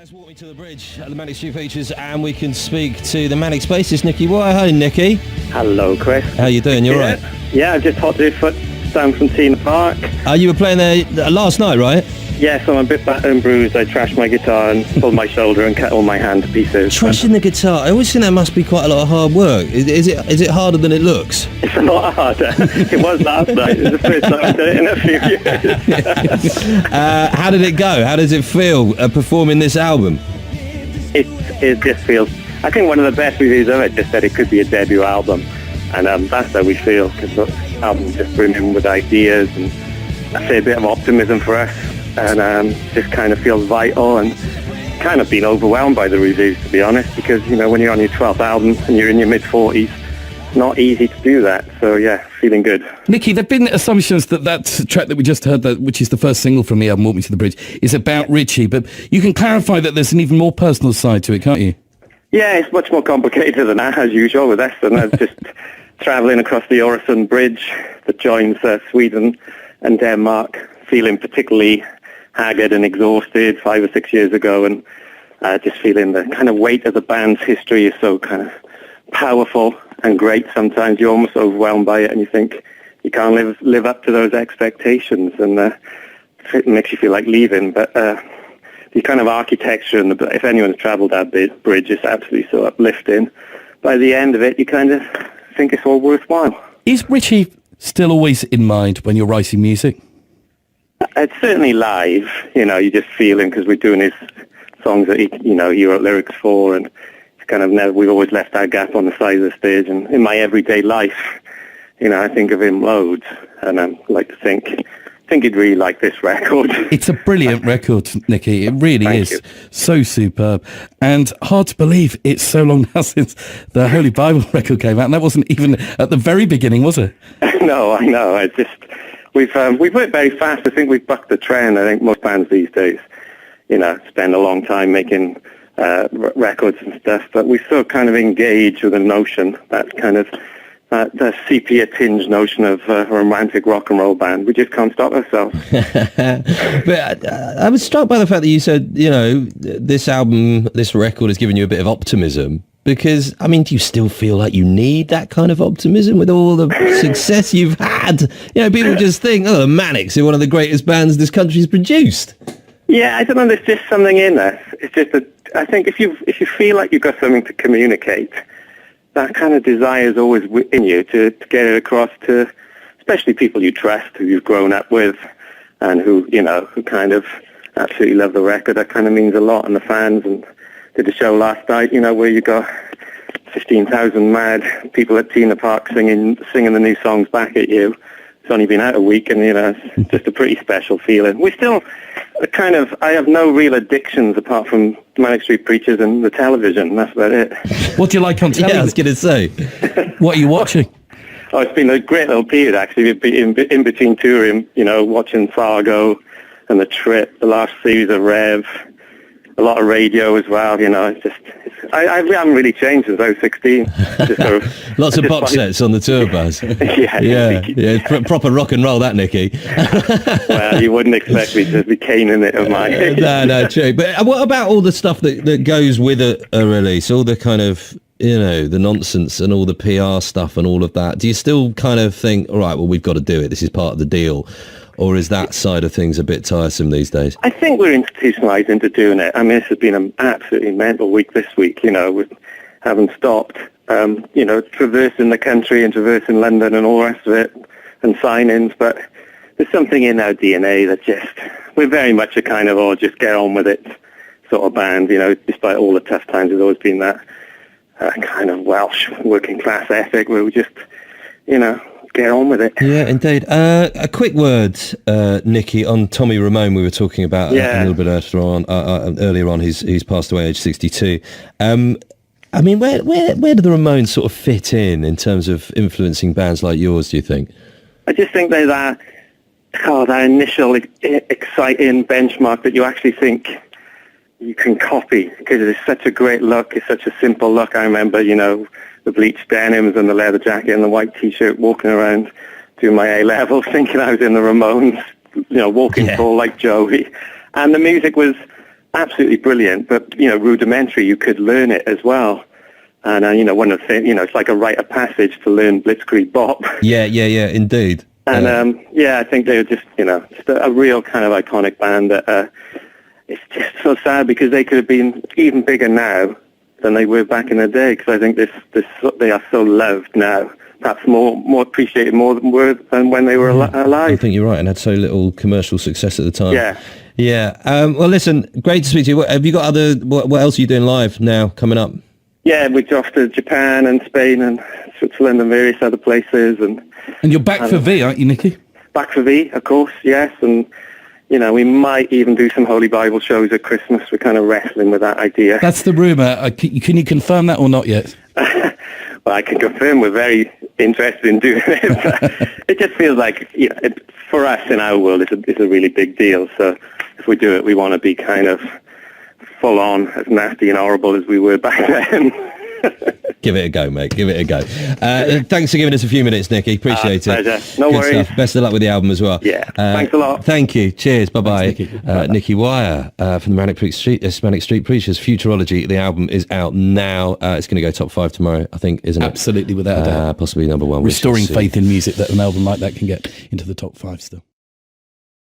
Let's walk me to the bridge at the Manic Street Features and we can speak to the Manic bassist Nicky. Why, hi Nicky. Hello Chris. How you doing? You alright? Yeah, I've just hot your foot down from Tina Park. You were playing there last night, right? Yes, I'm a bit battered and bruised. I trashed my guitar and pulled my shoulder and cut all my hand to pieces. Trashing the guitar, I always think that must be quite a lot of hard work. Is it harder than it looks? It's a lot harder. It was last night. It was the first time I've done it in a few years. How did it go? How does it feel performing this album? It just feels... I think one of the best reviews of it just said it could be a debut album. And that's how we feel, because the album's just brimming with ideas and I say a bit of optimism for us. And just kind of feels vital, and kind of been overwhelmed by the reviews, to be honest, because, you know, when you're on your 12th album and you're in your mid-40s, it's not easy to do that. So, yeah, feeling good. Nicky, there have been assumptions that track that we just heard, which is the first single from the album, Walk Me to the Bridge, is about Richey, but you can clarify that there's an even more personal side to it, can't you? Yeah, it's much more complicated than that, as usual, with us, and that's just travelling across the Öresund Bridge that joins Sweden and Denmark, feeling particularly haggard and exhausted 5 or 6 years ago, and just feeling the kind of weight of the band's history is so kind of powerful and great. Sometimes you're almost overwhelmed by it and you think you can't live up to those expectations, and it makes you feel like leaving. But the kind of architecture, and if anyone's travelled that bridge, is absolutely so uplifting. By the end of it, you kind of think it's all worthwhile. Is Richey still always in mind when you're writing music? It's certainly live, you know, you're just feeling, because we're doing his songs that he wrote lyrics for, and it's kind of we've always left our gap on the side of the stage. And in my everyday life, you know, I think of him loads, and I like to think he'd really like this record. It's a brilliant record, Nicky. It really is. You. So superb. And hard to believe it's so long now since the Holy Bible record came out, and that wasn't even at the very beginning, was it? No, I know. I just... We've worked very fast. I think we've bucked the trend. I think most bands these days, you know, spend a long time making records and stuff, but we still kind of engage with a notion, that kind of the sepia-tinged notion of a romantic rock and roll band. We just can't stop ourselves. But I was struck by the fact that you said, you know, this album, this record has given you a bit of optimism. Because, I mean, do you still feel like you need that kind of optimism with all the success you've had? You know, people just think, oh, the Manics are one of the greatest bands this country's produced. Yeah, I don't know, there's just something in us. It's just that I think if you feel like you've got something to communicate, that kind of desire is always in you to get it across to, especially people you trust, who you've grown up with, and who kind of absolutely love the record. That kind of means a lot, and the fans. And did a show last night, you know, where you got 15,000 mad people at Tina Park singing the new songs back at you. It's only been out a week, and, you know, it's just a pretty special feeling. We still I have no real addictions apart from Manic Street Preachers and the television. That's about it. What do you like on television? Yeah, I was going to say. What are you watching? Oh, it's been a great little period, actually, in between touring, you know, watching Fargo and The Trip, the last series of Rev, a lot of radio as well, you know. I haven't really changed since I was 16. Lots of box sets on the tour bus. Yeah. Proper rock and roll, that, Nicky. Well, you wouldn't expect me to be caning it of mine. No, true. But what about all the stuff that goes with a release, all the kind of, you know, the nonsense and all the PR stuff and all of that? Do you still kind of think, all right, well, we've got to do it, this is part of the deal? Or is that side of things a bit tiresome these days? I think we're institutionalised into doing it. I mean, this has been an absolutely mental week this week, you know, we haven't stopped, you know, traversing the country and traversing London and all the rest of it, and sign-ins. But there's something in our DNA that we're very much a kind of, just get on with it sort of band, you know, despite all the tough times. There's always been that kind of Welsh working class ethic where we just, you know, get on with it. Yeah, indeed. A quick word, Nicky, on Tommy Ramone. We were talking about a little bit earlier on. He's passed away age 62. I mean, where do the Ramones sort of fit in terms of influencing bands like yours, do you think? I just think they're that initial exciting benchmark that you actually think you can copy, because it's such a great look. It's such a simple look. I remember, you know, the bleached denims and the leather jacket and the white T-shirt, walking around doing my A-levels, thinking I was in the Ramones, you know, walking tall like Joey. And the music was absolutely brilliant, but, rudimentary. You could learn it as well. And, one of the things, it's like a rite of passage to learn Blitzkrieg Bop. Yeah, indeed. And, I think they're just, just a real kind of iconic band that it's just so sad because they could have been even bigger now than they were back in the day, because I think they are so loved now. Perhaps more appreciated more than when they were alive. I think you're right, and had so little commercial success at the time. Yeah. Well, listen, great to speak to you. Have you got what else are you doing live now coming up? Yeah, we're off to Japan and Spain and Switzerland and various other places. And you're back for V, aren't you, Nicky? Back for V, of course, yes. And, we might even do some Holy Bible shows at Christmas. We're kind of wrestling with that idea. That's the rumour. Can you confirm that or not yet? Well, I can confirm we're very interested in doing it. It just feels like, for us in our world, it's a really big deal. So if we do it, we want to be kind of full on, as nasty and horrible as we were back then. Give it a go, mate. Give it a go. Thanks for giving us a few minutes, Nicky. Appreciate it. Pleasure. No Good worries. stuff. Best of luck with the album as well. Yeah. Thanks a lot. Thank you. Cheers. Bye-bye. Thanks, Nicky Wire from the Manic Street Preachers. Futurology. The album is out now. It's going to go top 5 tomorrow, I think, isn't it? Absolutely, without a doubt. Possibly number 1. Restoring faith in music that an album like that can get into the top 5 still.